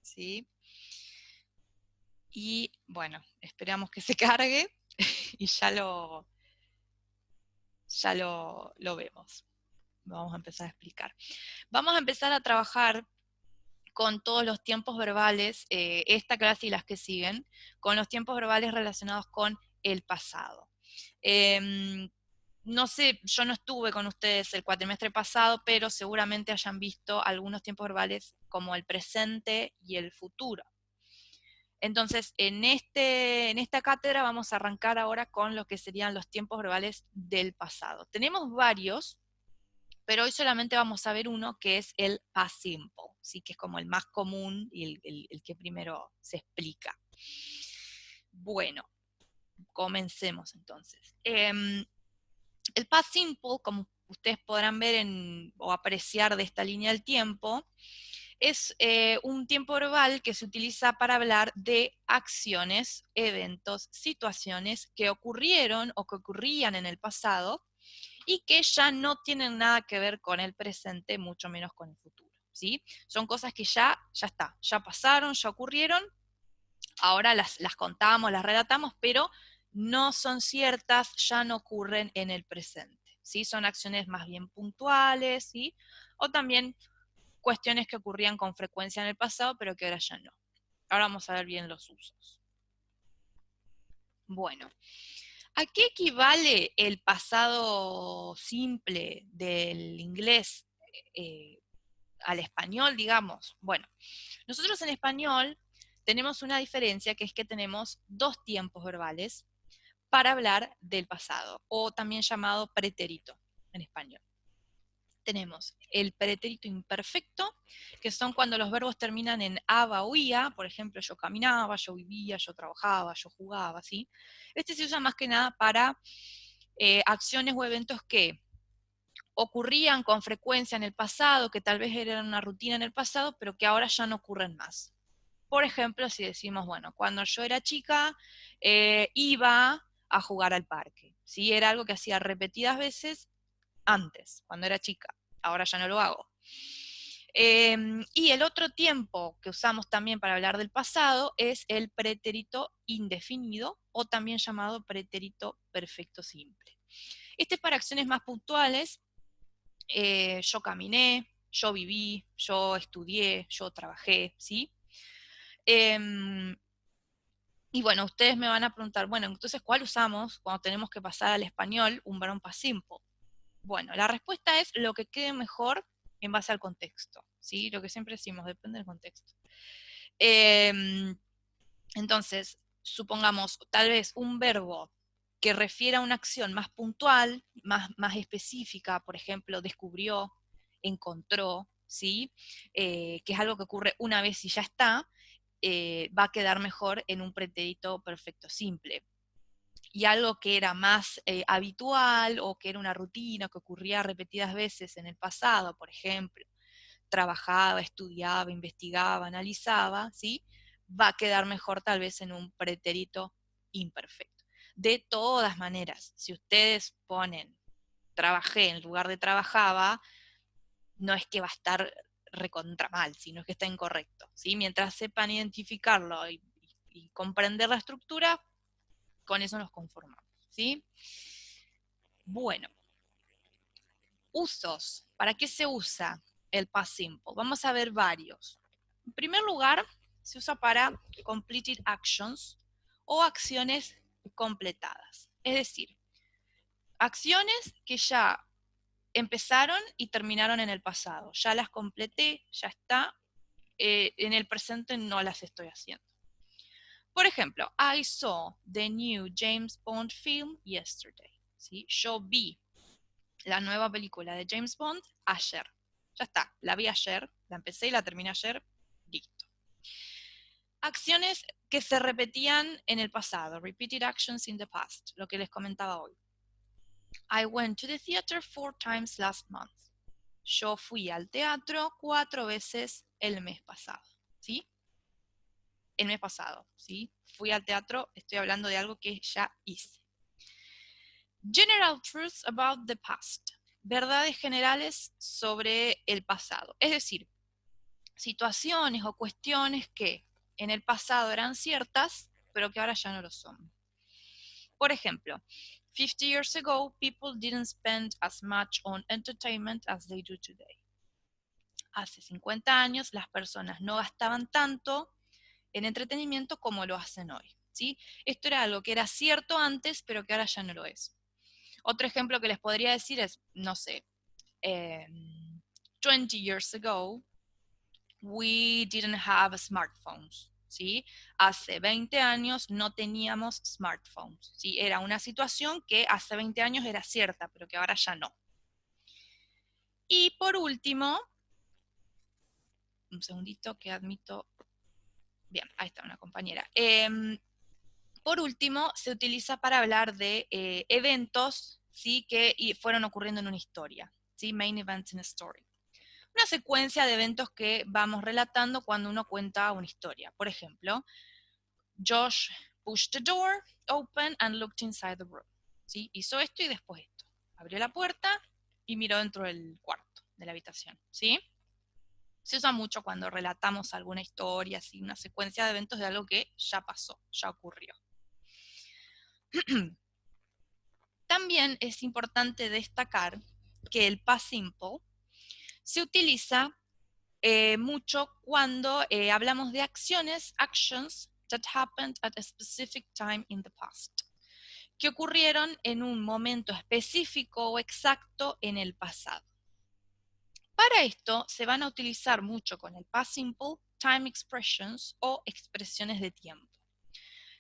¿sí? Y bueno, esperamos que se cargue y ya lo vemos. Vamos a empezar a explicar. Vamos a empezar a trabajar con todos los tiempos verbales, esta clase y las que siguen, con los tiempos verbales relacionados con el pasado. No sé, yo no estuve con ustedes el cuatrimestre pasado, pero seguramente hayan visto algunos tiempos verbales como el presente y el futuro. Entonces, en esta cátedra vamos a arrancar ahora con lo que serían los tiempos verbales del pasado. Tenemos varios, pero hoy solamente vamos a ver uno que es el past simple, ¿sí? Que es como el más común y el que primero se explica. Bueno, comencemos entonces. El past simple, como ustedes podrán ver o apreciar de esta línea del tiempo, es un tiempo verbal que se utiliza para hablar de acciones, eventos, situaciones que ocurrieron o que ocurrían en el pasado y que ya no tienen nada que ver con el presente, mucho menos con el futuro, ¿sí? Son cosas que ya está, ya pasaron, ya ocurrieron, ahora las contamos, las relatamos, pero no son ciertas, ya no ocurren en el presente, ¿sí? Son acciones más bien puntuales, ¿sí? O también cuestiones que ocurrían con frecuencia en el pasado, pero que ahora ya no. Ahora vamos a ver bien los usos. Bueno, ¿a qué equivale el pasado simple del inglés al español, digamos? Bueno, nosotros en español tenemos una diferencia, que es que tenemos dos tiempos verbales para hablar del pasado, o también llamado pretérito en español. Tenemos el pretérito imperfecto, que son cuando los verbos terminan en aba o ia, por ejemplo, yo caminaba, yo vivía, yo trabajaba, yo jugaba, ¿sí? Este se usa más que nada para acciones o eventos que ocurrían con frecuencia en el pasado, que tal vez eran una rutina en el pasado, pero que ahora ya no ocurren más. Por ejemplo, si decimos, bueno, cuando yo era chica, iba a jugar al parque, ¿sí? Era algo que hacía repetidas veces antes, cuando era chica. Ahora ya no lo hago. Y el otro tiempo que usamos también para hablar del pasado es el pretérito indefinido, o también llamado pretérito perfecto simple. Este es para acciones más puntuales. Yo caminé, yo viví, yo estudié, yo trabajé, ¿sí? Y bueno, ustedes me van a preguntar, bueno, entonces, ¿cuál usamos cuando tenemos que pasar al español un verbo past simple? Bueno, la respuesta es lo que quede mejor en base al contexto, ¿sí? Lo que siempre decimos, depende del contexto. Entonces, supongamos tal vez un verbo que refiere a una acción más puntual, más específica, por ejemplo, descubrió, encontró, ¿sí? Que es algo que ocurre una vez y ya está, va a quedar mejor en un pretérito perfecto simple. Y algo que era más habitual o que era una rutina que ocurría repetidas veces en el pasado, por ejemplo, trabajaba, estudiaba, investigaba, analizaba, ¿sí? Va a quedar mejor tal vez en un pretérito imperfecto. De todas maneras, si ustedes ponen trabajé en lugar de trabajaba, no es que va a estar recontra mal, sino que está incorrecto, ¿sí? Mientras sepan identificarlo y comprender la estructura, con eso nos conformamos, ¿sí? Bueno, usos. ¿Para qué se usa el past simple? Vamos a ver varios. En primer lugar, se usa para completed actions o acciones completadas. Es decir, acciones que ya empezaron y terminaron en el pasado. Ya las completé, ya está. En el presente no las estoy haciendo. Por ejemplo, I saw the new James Bond film yesterday. ¿Sí? Yo vi la nueva película de James Bond ayer. Ya está, la vi ayer, la empecé y la terminé ayer, listo. Acciones que se repetían en el pasado, repeated actions in the past, lo que les comentaba hoy. I went to the theater 4 times last month. Yo fui al teatro 4 veces el mes pasado, ¿sí? El mes pasado, ¿sí? Fui al teatro, estoy hablando de algo que ya hice. General truths about the past. Verdades generales sobre el pasado. Es decir, situaciones o cuestiones que en el pasado eran ciertas, pero que ahora ya no lo son. Por ejemplo, 50 years ago, people didn't spend as much on entertainment as they do today. Hace 50 años las personas no gastaban tanto en entretenimiento como lo hacen hoy, ¿sí? Esto era algo que era cierto antes, pero que ahora ya no lo es. Otro ejemplo que les podría decir es, no sé, 20 years ago, we didn't have smartphones, ¿sí? Hace 20 años no teníamos smartphones, ¿sí? Era una situación que hace 20 años era cierta, pero que ahora ya no. Y por último, un segundito que admito, bien, ahí está una compañera. Por último, se utiliza para hablar de eventos, ¿sí? Que fueron ocurriendo en una historia, ¿sí? Main events in a story. Una secuencia de eventos que vamos relatando cuando uno cuenta una historia. Por ejemplo, Josh pushed the door open and looked inside the room. ¿Sí? Hizo esto y después esto. Abrió la puerta y miró dentro del cuarto, de la habitación. ¿Sí? Se usa mucho cuando relatamos alguna historia, así, una secuencia de eventos de algo que ya pasó, ya ocurrió. También es importante destacar que el past simple se utiliza mucho cuando hablamos de acciones, actions that happened at a specific time in the past, que ocurrieron en un momento específico o exacto en el pasado. Para esto se van a utilizar mucho con el past simple time expressions o expresiones de tiempo,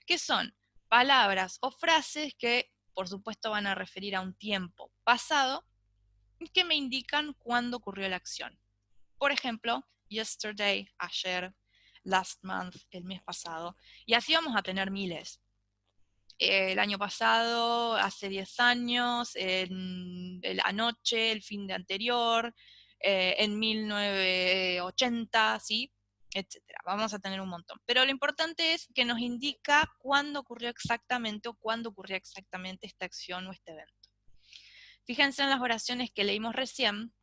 que son palabras o frases que por supuesto van a referir a un tiempo pasado que me indican cuándo ocurrió la acción. Por ejemplo, yesterday, ayer, last month, el mes pasado. Y así vamos a tener miles. El año pasado, hace 10 años, anoche, el fin de anterior, en 1980, ¿sí? Etcétera. Vamos a tener un montón. Pero lo importante es que nos indica cuándo ocurrió exactamente o cuándo ocurrió exactamente esta acción o este evento. Fíjense en las oraciones que leímos recién,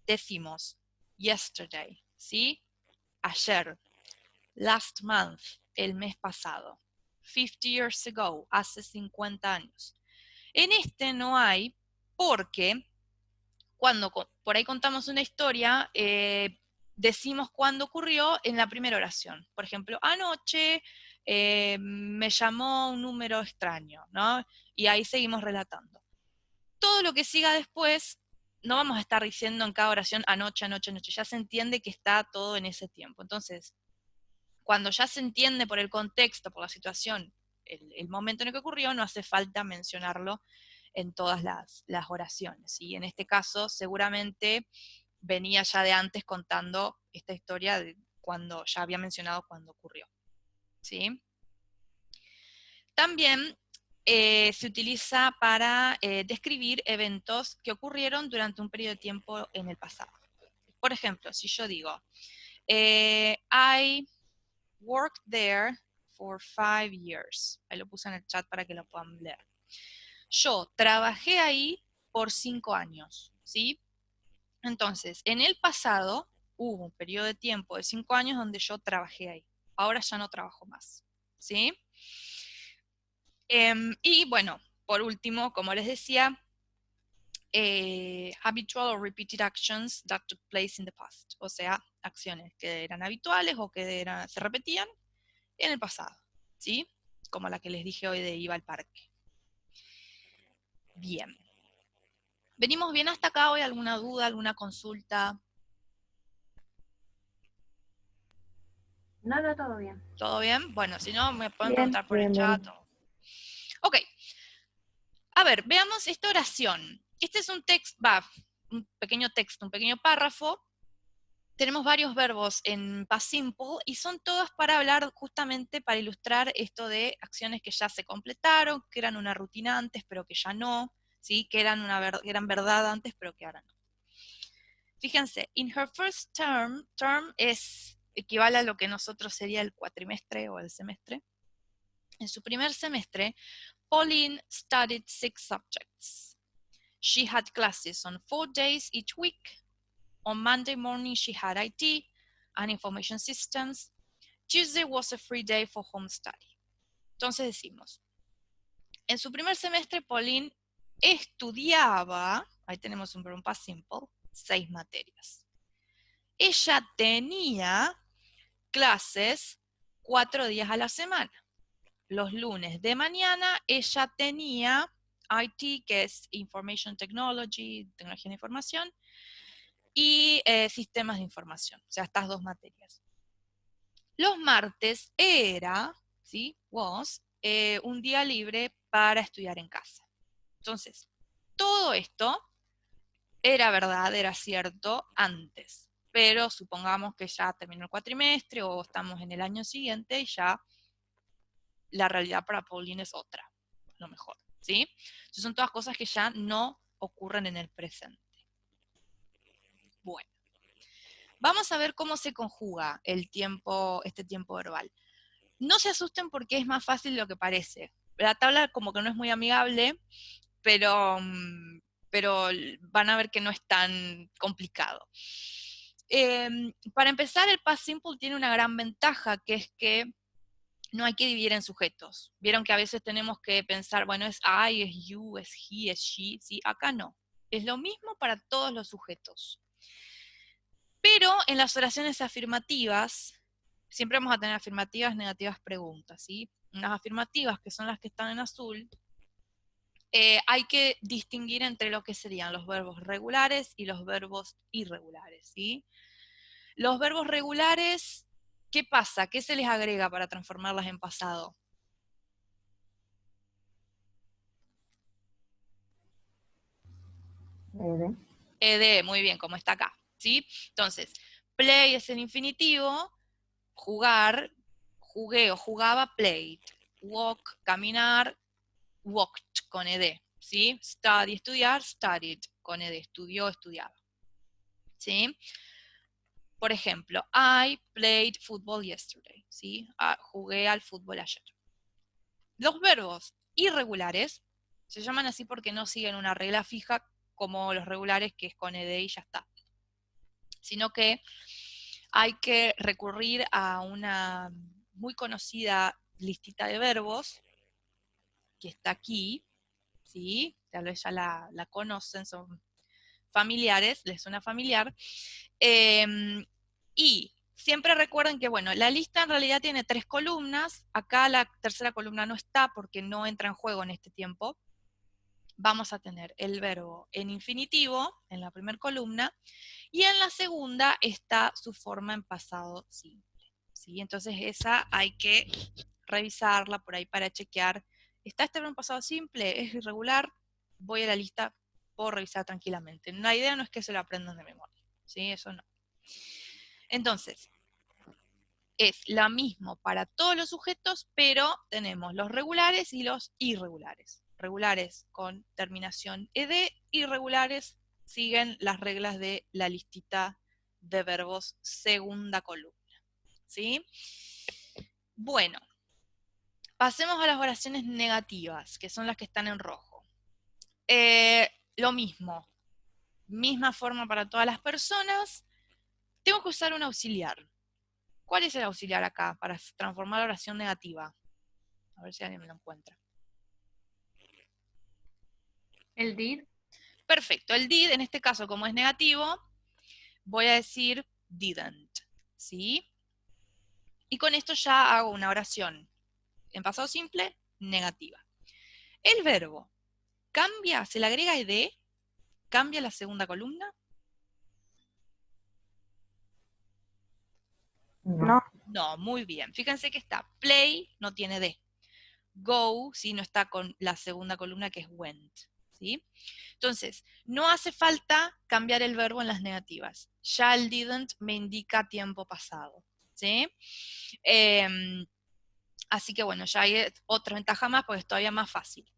decimos yesterday, ¿sí? Ayer, last month, el mes pasado, 50 years ago, hace 50 años. En este no hay porque cuando por ahí contamos una historia, decimos cuándo ocurrió en la primera oración. Por ejemplo, anoche me llamó un número extraño, ¿no? Y ahí seguimos relatando. Todo lo que siga después, no vamos a estar diciendo en cada oración anoche, anoche, anoche. Ya se entiende que está todo en ese tiempo. Entonces, cuando ya se entiende por el contexto, por la situación, el momento en el que ocurrió, no hace falta mencionarlo en todas las oraciones. Y en este caso, seguramente venía ya de antes contando esta historia de cuando ya había mencionado cuando ocurrió. ¿Sí? También se utiliza para describir eventos que ocurrieron durante un periodo de tiempo en el pasado. Por ejemplo, si yo digo, I worked there for 5 years. Ahí lo puse en el chat para que lo puedan leer. Yo trabajé ahí por 5 años, ¿sí? Entonces, en el pasado hubo un periodo de tiempo de 5 años donde yo trabajé ahí. Ahora ya no trabajo más, ¿sí? Y bueno, por último, como les decía, habitual or repeated actions that took place in the past. O sea, acciones que eran habituales o que se repetían en el pasado, ¿sí? Como la que les dije hoy de iba al parque. Bien. ¿Venimos bien hasta acá hoy? ¿Alguna duda, alguna consulta? No, todo bien. ¿Todo bien? Bueno, si no, me pueden Bien, preguntar por el bien, chat. bien. Ok. A ver, veamos esta oración. Este es un texto, un pequeño texto, un pequeño párrafo. Tenemos varios verbos en past simple y son todos para hablar justamente, para ilustrar esto de acciones que ya se completaron, que eran una rutina antes, pero que ya no, ¿sí? Que eran verdad antes, pero que ahora no. Fíjense, in her first term equivale a lo que nosotros sería el cuatrimestre o el semestre. En su primer semestre, Pauline studied 6 subjects. She had classes on 4 days each week. On Monday morning she had IT. and Information Systems. Tuesday was a free day for home study. Entonces decimos, en su primer semestre Pauline estudiaba, ahí tenemos un verbo past simple, 6 materias. Ella tenía clases 4 días a la semana. Los lunes de mañana ella tenía IT, que es Information Technology, tecnología de información, y sistemas de información, o sea, estas 2 materias. Los martes era, ¿sí? Was, un día libre para estudiar en casa. Entonces, todo esto era verdad, era cierto antes, pero supongamos que ya terminó el cuatrimestre o estamos en el año siguiente y ya la realidad para Pauline es otra, a lo mejor, ¿sí? Entonces son todas cosas que ya no ocurren en el presente. Bueno, vamos a ver cómo se conjuga el tiempo, este tiempo verbal. No se asusten porque es más fácil de lo que parece. La tabla como que no es muy amigable, pero van a ver que no es tan complicado. Para empezar, el past simple tiene una gran ventaja, que es que no hay que dividir en sujetos. Vieron que a veces tenemos que pensar, bueno, es I, es you, es he, es she, ¿sí? Acá no. Es lo mismo para todos los sujetos. Pero en las oraciones afirmativas, siempre vamos a tener afirmativas, negativas, preguntas, ¿sí? Las afirmativas, que son las que están en azul, hay que distinguir entre lo que serían los verbos regulares y los verbos irregulares, ¿sí? Los verbos regulares, ¿qué pasa? ¿Qué se les agrega para transformarlas en pasado? Ed, muy bien, como está acá, ¿sí? Entonces, play es el infinitivo, jugar, jugué o jugaba, played. Walk, caminar, walked, con ed, ¿sí? Study, estudiar, studied, con ed, estudió, estudiaba, ¿sí? Por ejemplo, I played football yesterday, ¿sí? Jugué al fútbol ayer. Los verbos irregulares se llaman así porque no siguen una regla fija como los regulares, que es con ed y ya está, sino que hay que recurrir a una muy conocida listita de verbos que está aquí, ¿sí? Tal vez ya la conocen, son familiares, les suena familiar. Y siempre recuerden que, bueno, la lista en realidad tiene 3 columnas. Acá la tercera columna no está porque no entra en juego en este tiempo. Vamos a tener el verbo en infinitivo en la primera columna y en la segunda está su forma en pasado simple, ¿sí? Entonces esa hay que revisarla por ahí para chequear. ¿Está este verbo en pasado simple? ¿Es irregular? Voy a la lista, puedo revisar tranquilamente. La idea no es que se lo aprendan de memoria, ¿sí? Eso no. Entonces, es la misma para todos los sujetos, pero tenemos los regulares y los irregulares. Regulares con terminación ed, irregulares siguen las reglas de la listita de verbos segunda columna, ¿sí? Bueno, pasemos a las oraciones negativas, que son las que están en rojo. Lo mismo, misma forma para todas las personas. Tengo que usar un auxiliar. ¿Cuál es el auxiliar acá para transformar la oración negativa? A ver si alguien me lo encuentra. El did. Perfecto, el did en este caso como es negativo, voy a decir didn't, ¿sí? Y con esto ya hago una oración en pasado simple, negativa. El verbo cambia, se le agrega ed, cambia la segunda columna. No. No, muy bien. Fíjense que está play, no tiene d. Go, ¿sí? No está con la segunda columna que es went, ¿sí? Entonces, no hace falta cambiar el verbo en las negativas. Ya el didn't me indica tiempo pasado, ¿sí? Así que bueno, ya hay otra ventaja más porque es todavía más fácil.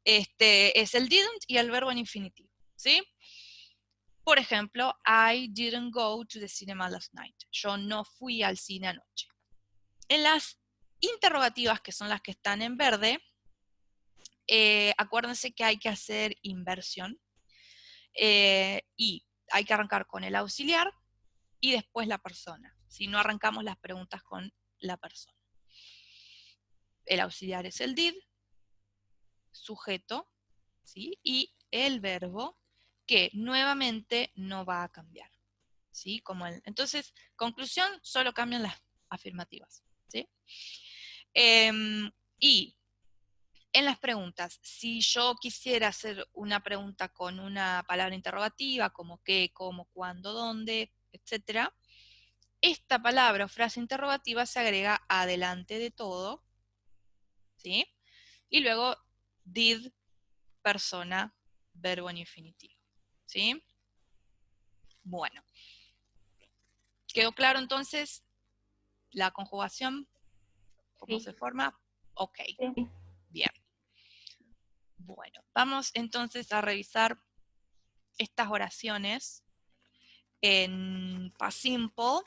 Es el didn't y el verbo en infinitivo, ¿sí? Por ejemplo, I didn't go to the cinema last night. Yo no fui al cine anoche. En las interrogativas, que son las que están en verde, acuérdense que hay que hacer inversión y hay que arrancar con el auxiliar y después la persona, Si no arrancamos las preguntas con la persona. El auxiliar es el did, sujeto, ¿sí? Y el verbo, que nuevamente no va a cambiar, ¿sí? Entonces, conclusión, solo cambian las afirmativas, ¿sí? Y en las preguntas, si yo quisiera hacer una pregunta con una palabra interrogativa, como qué, cómo, cuándo, dónde, etc., esta palabra o frase interrogativa se agrega adelante de todo, ¿sí? Y luego did, persona, verbo en infinitivo, ¿sí? Bueno, ¿quedó claro entonces la conjugación? ¿Cómo Sí. se forma? Ok, Sí. bien. Bueno, vamos entonces a revisar estas oraciones en past simple.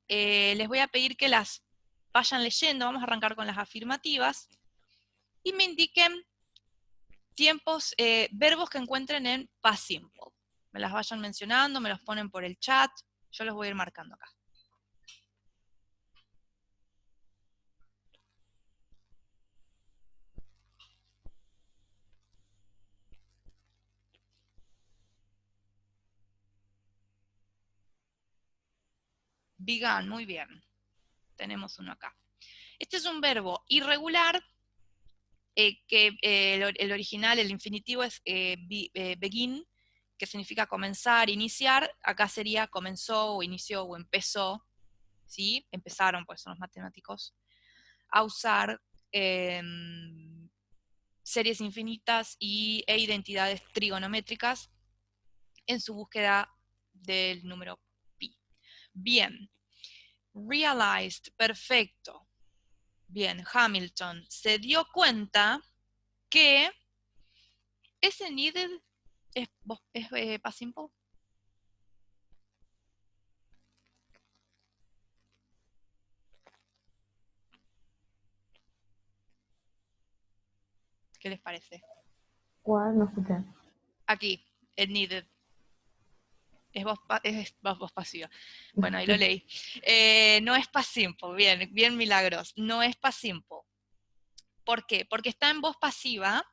Les voy a pedir que las vayan leyendo, vamos a arrancar con las afirmativas, y me indiquen tiempos, verbos que encuentren en past simple. Me las vayan mencionando, me los ponen por el chat, yo los voy a ir marcando acá. Began, muy bien. Tenemos uno acá. Este es un verbo irregular, que el original, el infinitivo es begin, que significa comenzar, iniciar. Acá sería comenzó, o inició, o empezó, ¿sí? Empezaron, pues son los matemáticos, a usar series infinitas e identidades trigonométricas en su búsqueda del número pi. Bien. Realized, perfecto. Bien, Hamilton se dio cuenta que ese needed es past simple. ¿Qué les parece? ¿Cuál? No escuché. Aquí, el needed. Es voz pasiva. Bueno, ahí lo leí. No es past simple, bien, bien milagros. No es past simple. ¿Por qué? Porque está en voz pasiva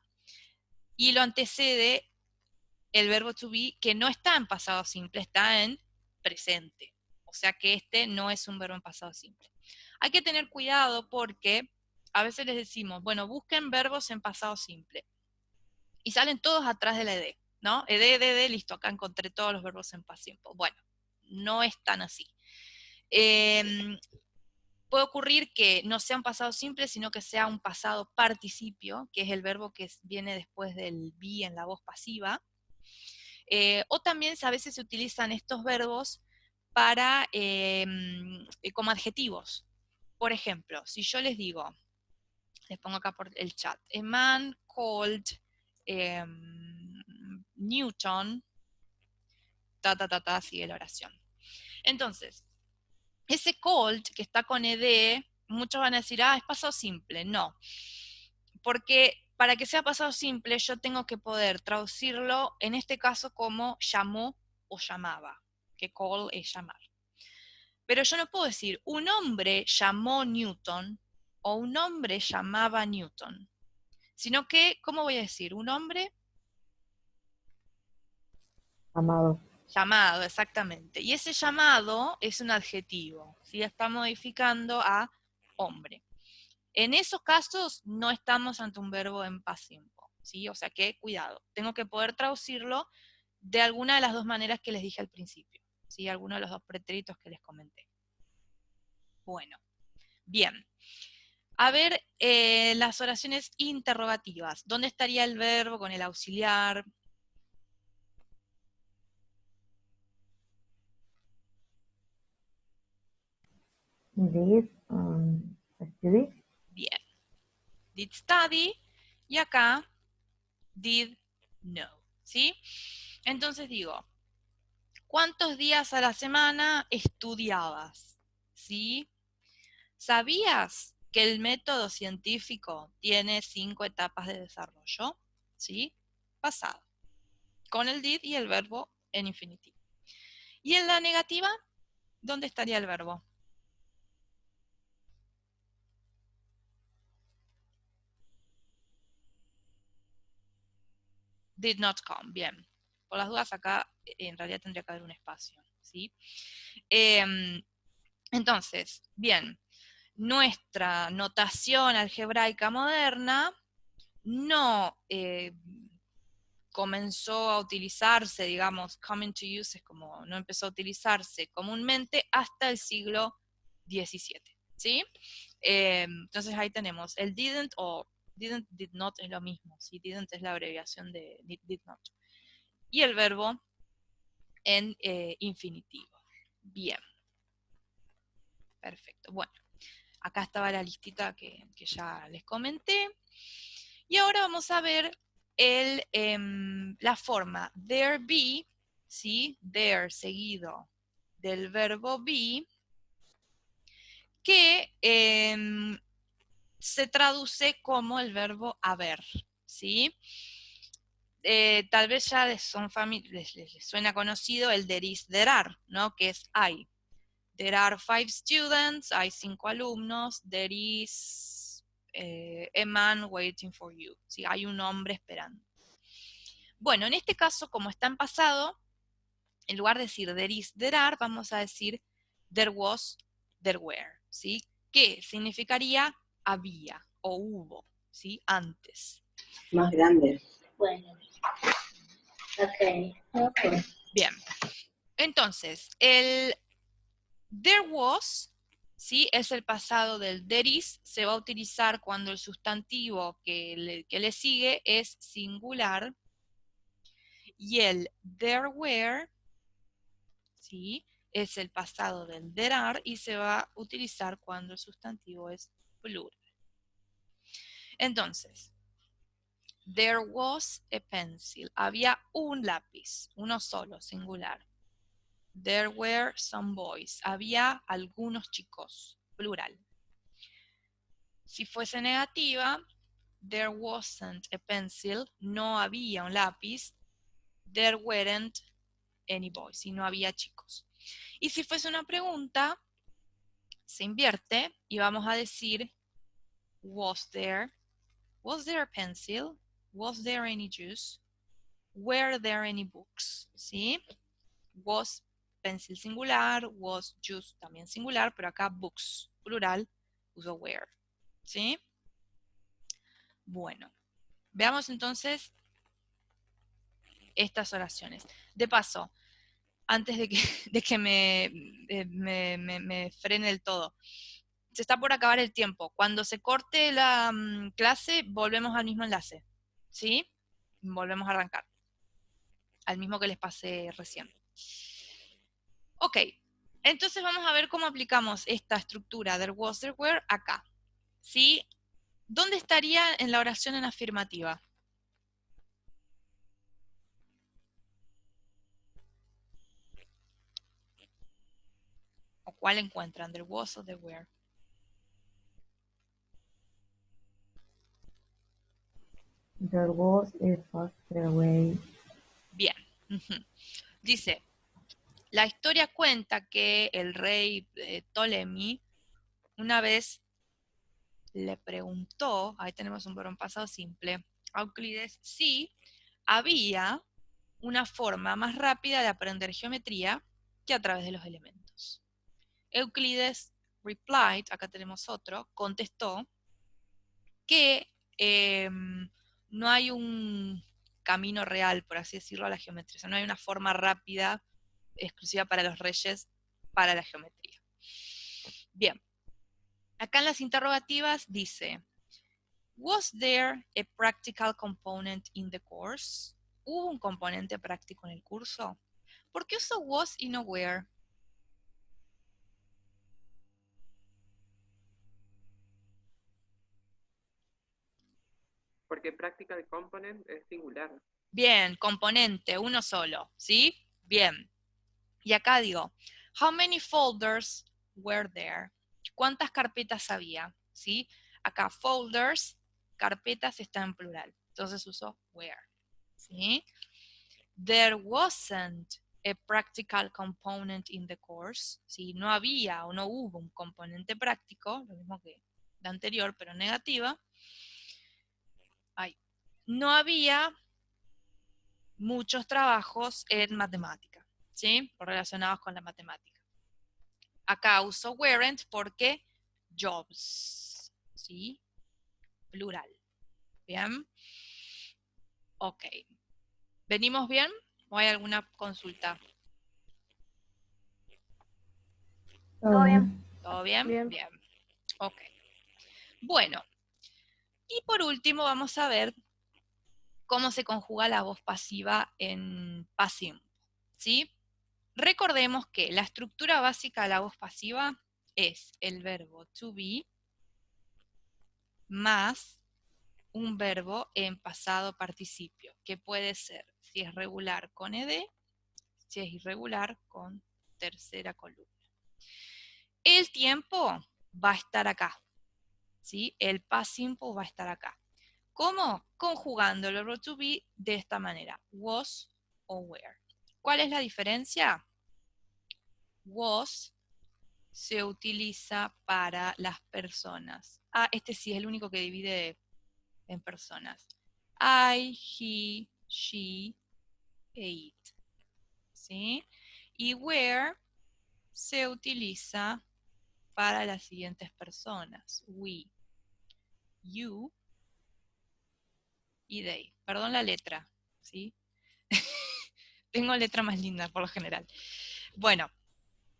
y lo antecede el verbo to be, que no está en pasado simple, está en presente. O sea que este no es un verbo en pasado simple. Hay que tener cuidado porque a veces les decimos, bueno, busquen verbos en pasado simple. Y salen todos atrás de la ed, ¿no? Ed, listo, acá encontré todos los verbos en past simple. Bueno, no es tan así. Puede ocurrir que no sea un pasado simple, sino que sea un pasado participio, que es el verbo que viene después del be en la voz pasiva. O también a veces se utilizan estos verbos para, como adjetivos. Por ejemplo, si yo les digo, les pongo acá por el chat, a man called Newton, sigue la oración. Entonces, ese called que está con ed, muchos van a decir, es pasado simple. No, porque para que sea pasado simple yo tengo que poder traducirlo, en este caso, como llamó o llamaba, que call es llamar. Pero yo no puedo decir, un hombre llamó Newton o un hombre llamaba Newton, sino que, ¿cómo voy a decir? Un hombre Amado. llamado, exactamente. Y ese llamado es un adjetivo, ¿sí? Está modificando a hombre. En esos casos no estamos ante un verbo en past simple, ¿sí? O sea que, cuidado, tengo que poder traducirlo de alguna de las dos maneras que les dije al principio, ¿sí? Alguno de los dos pretéritos que les comenté. Bueno, bien. A ver, las oraciones interrogativas. ¿Dónde estaría el verbo con el auxiliar? Did study. Bien. Did study, y acá, did know, ¿sí? Entonces digo, ¿cuántos días a la semana estudiabas? ¿Sí? ¿Sabías que el método científico tiene 5 etapas de desarrollo? ¿Sí? Pasado. Con el did y el verbo en infinitivo. ¿Y en la negativa? ¿Dónde estaría el verbo? Did not come, bien. Por las dudas acá en realidad tendría que haber un espacio, ¿sí? Entonces, bien, nuestra notación algebraica moderna no comenzó a utilizarse, digamos, coming to use es como no empezó a utilizarse comúnmente hasta el siglo XVII, ¿sí? Entonces ahí tenemos el didn't o did not es lo mismo, ¿sí? Didn't es la abreviación de did not. Y el verbo en infinitivo. Bien, perfecto. Bueno, acá estaba la listita que ya les comenté. Y ahora vamos a ver la forma there be, ¿sí? There seguido del verbo be, que se traduce como el verbo haber, ¿sí? Tal vez ya les suena conocido el there is, there are, ¿no? Que es hay. There are 5 students, hay 5 alumnos, there is a man waiting for you, ¿sí? Hay un hombre esperando. Bueno, en este caso, como está en pasado, en lugar de decir there is, there are, vamos a decir there was, there were, ¿sí? Que significaría había o hubo, ¿sí? Antes. Más grande. Bueno. Ok. Bien. Entonces, el there was, ¿sí? Es el pasado del there is, se va a utilizar cuando el sustantivo que le sigue es singular, y el there were, ¿sí? Es el pasado del there are y se va a utilizar cuando el sustantivo es plural. Entonces, there was a pencil. Había un lápiz, uno solo, singular. There were some boys. Había algunos chicos, plural. Si fuese negativa, there wasn't a pencil. No había un lápiz. There weren't any boys. Y no había chicos. Y si fuese una pregunta, se invierte y vamos a decir was there a pencil, was there any juice, were there any books, ¿sí? Was pencil singular, was juice también singular, pero acá books plural, uso were, ¿sí? Bueno, veamos entonces estas oraciones. De paso, antes de que, de que me frene del todo, se está por acabar el tiempo. Cuando se corte la clase, volvemos al mismo enlace, ¿sí? Volvemos a arrancar, al mismo que les pasé recién. Ok, entonces vamos a ver cómo aplicamos esta estructura there was, there were acá, ¿sí? ¿Dónde estaría en la oración en afirmativa? ¿O cuál encuentran? ¿There was o there were? There was a faster way. Bien. Dice, la historia cuenta que el rey Ptolemy una vez le preguntó, ahí tenemos un verbo en pasado simple, a Euclides si había una forma más rápida de aprender geometría que a través de los elementos. Euclides replied, acá tenemos otro, contestó que no hay un camino real, por así decirlo, a la geometría. O sea, no hay una forma rápida exclusiva para los reyes para la geometría. Bien, acá en las interrogativas dice, was there a practical component in the course? ¿Hubo un componente práctico en el curso? ¿Por qué uso was y no were? Porque practical component es singular. Bien, componente, uno solo, ¿sí? Bien. Y acá digo, how many folders were there? ¿Cuántas carpetas había? ¿Sí? Acá folders, carpetas está en plural. Entonces uso were. ¿Sí? There wasn't a practical component in the course. ¿Sí? No había o no hubo un componente práctico, lo mismo que la anterior, pero negativa. No había muchos trabajos en matemática, ¿sí? O relacionados con la matemática. Acá uso weren't porque jobs, ¿sí? Plural. ¿Bien? Ok. ¿Venimos bien? ¿O hay alguna consulta? Todo bien. ¿Todo bien? Bien. Bien. Ok. Bueno. Y por último vamos a ver cómo se conjuga la voz pasiva en past simple, ¿sí? Recordemos que la estructura básica de la voz pasiva es el verbo to be más un verbo en pasado participio, que puede ser, si es regular, con ed, si es irregular, con tercera columna. El tiempo va a estar acá, ¿sí? El past simple va a estar acá. ¿Cómo? Conjugando el verbo to be de esta manera, was o were. ¿Cuál es la diferencia? Was se utiliza para las personas. Ah, este sí es el único que divide en personas. I, he, she, e it. ¿Sí? Y where se utiliza para las siguientes personas. We, you y they. Perdón la letra, ¿sí? Tengo letra más linda por lo general. Bueno,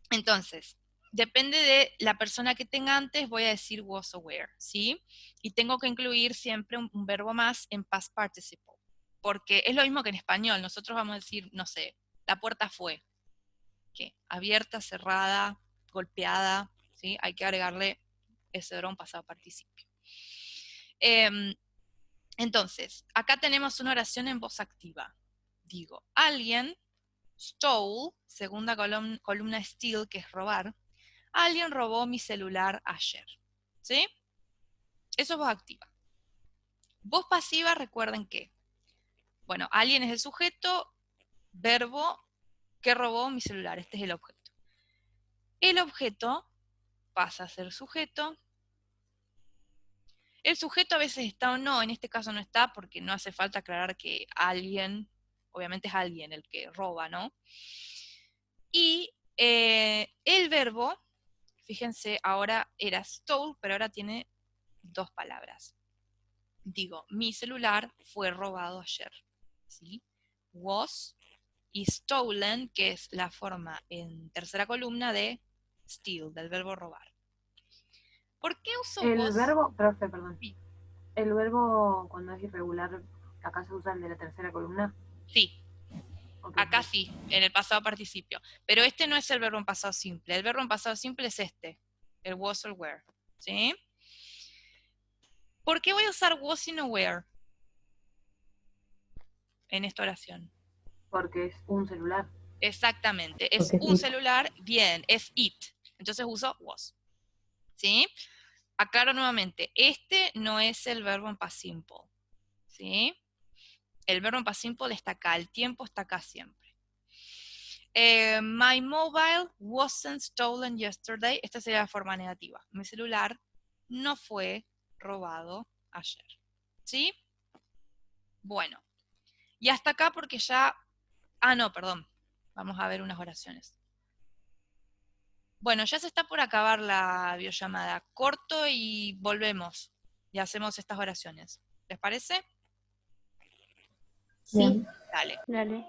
entonces, depende de la persona que tenga antes, voy a decir was o were, ¿sí? Y tengo que incluir siempre un verbo más en past participle. Porque es lo mismo que en español. Nosotros vamos a decir, no sé, la puerta fue. ¿Qué? Abierta, cerrada, golpeada, ¿sí? Hay que agregarle ese verbo en pasado participio. Entonces, acá tenemos una oración en voz activa. Digo, alguien stole, segunda columna steal, que es robar. Alguien robó mi celular ayer. ¿Sí? Eso es voz activa. Voz pasiva, recuerden que, bueno, alguien es el sujeto, verbo que robó mi celular. Este es el objeto. El objeto pasa a ser sujeto. El sujeto a veces está o no, en este caso no está porque no hace falta aclarar que alguien, obviamente es alguien el que roba, ¿no? Y el verbo, fíjense, ahora era stole, pero ahora tiene dos palabras. Digo, mi celular fue robado ayer, ¿sí? Was y stolen, que es la forma en tercera columna de steal, del verbo robar. ¿Por qué uso El was? verbo, profe, perdón. Sí. El verbo cuando es irregular, acá se usa el de la tercera columna. Sí, Ok. acá sí, en el pasado participio. Pero este no es el verbo en pasado simple. El verbo en pasado simple es este, el was o el were, ¿sí? ¿Por qué voy a usar was y no were en esta oración? Porque es un celular. Exactamente, es Porque es un it. celular, bien, es it. Entonces uso was, ¿sí? Aclaro nuevamente, este no es el verbo en past simple, ¿sí? El verbo en past simple está acá, el tiempo está acá siempre. My mobile wasn't stolen yesterday. Esta sería la forma negativa. Mi celular no fue robado ayer. ¿Sí? Bueno. Y hasta acá porque ya... Ah, no, perdón. Vamos a ver unas oraciones. Bueno, ya se está por acabar la videollamada. Corto y volvemos. Y hacemos estas oraciones. ¿Les parece? Bien. Dale. Dale.